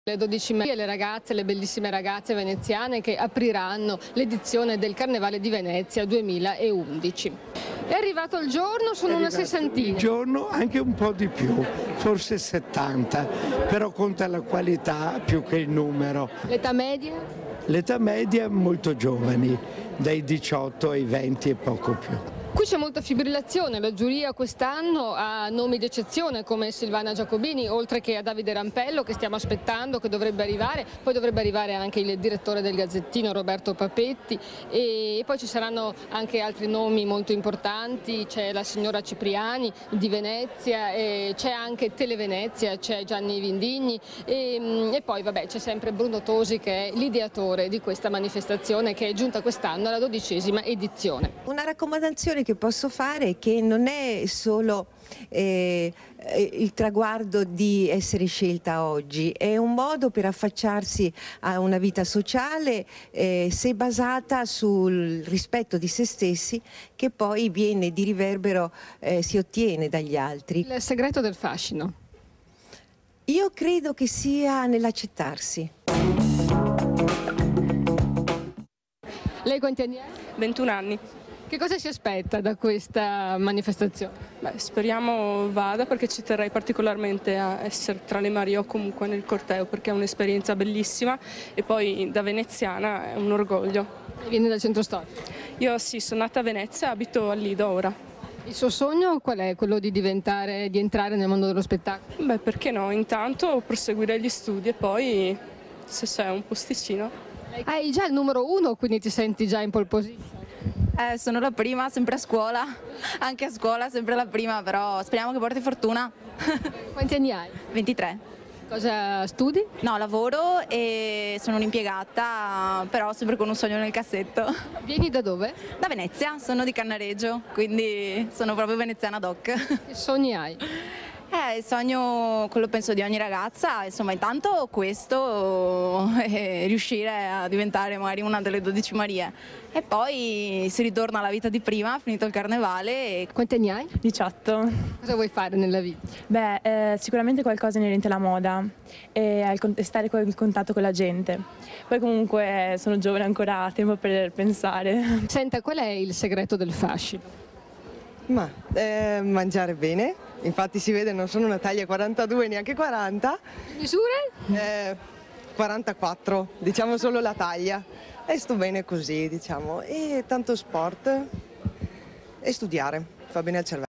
Le 12 Marie, le ragazze, le bellissime ragazze veneziane che apriranno l'edizione del Carnevale di Venezia 2011. È arrivato il giorno, sono una sessantina. Il giorno anche un po' di più, forse 70, però conta la qualità più che il numero. L'età media? L'età media molto giovani, dai 18 ai 20 e poco più. Qui c'è molta fibrillazione, la giuria quest'anno ha nomi d'eccezione come Silvana Giacobini, oltre che a Davide Rampello che stiamo aspettando, che dovrebbe arrivare, poi dovrebbe arrivare anche il direttore del Gazzettino Roberto Papetti e poi ci saranno anche altri nomi molto importanti, c'è la signora Cipriani di Venezia, c'è anche Televenezia, c'è Gianni Vindigni e poi vabbè c'è sempre Bruno Tosi che è l'ideatore di questa manifestazione che è giunta quest'anno alla 12ª edizione. Una raccomandazione che posso fare è che non è solo il traguardo di essere scelta oggi, è un modo per affacciarsi a una vita sociale se basata sul rispetto di se stessi, che poi viene di riverbero, si ottiene dagli altri. Il segreto del fascino? Io credo che sia nell'accettarsi. Lei quanti anni ha? 21 anni. Che cosa si aspetta da questa manifestazione? Beh, speriamo vada perché ci terrei particolarmente a essere tra le Marie o comunque nel corteo perché è un'esperienza bellissima e poi da veneziana è un orgoglio. Viene dal centro storico? Io sì, sono nata a Venezia, abito a Lido ora. Il suo sogno qual è? Quello di entrare nel mondo dello spettacolo? Beh, perché no? Intanto proseguire gli studi e poi se c'è un posticino. Hai già il numero 1, quindi ti senti già in pole position? Sono la prima, sempre a scuola, anche a scuola sempre la prima, però speriamo che porti fortuna. Quanti anni hai? 23. Cosa studi? No, lavoro e sono un'impiegata, però sempre con un sogno nel cassetto. Vieni da dove? Da Venezia, sono di Cannareggio, quindi sono proprio veneziana doc. Che sogni hai? Il sogno, quello penso di ogni ragazza, insomma intanto questo, riuscire a diventare magari una delle 12 Marie e poi si ritorna alla vita di prima, finito il carnevale. Quanti anni hai? 18. Cosa vuoi fare nella vita? Beh, sicuramente qualcosa inerente alla moda e stare in contatto con la gente. Poi comunque sono giovane ancora, ha tempo per pensare. Senta, qual è il segreto del fascino? Mangiare bene, infatti si vede non sono una taglia 42 neanche 40. Misure? 44, diciamo solo la taglia e sto bene così diciamo e tanto sport e studiare, fa bene al cervello.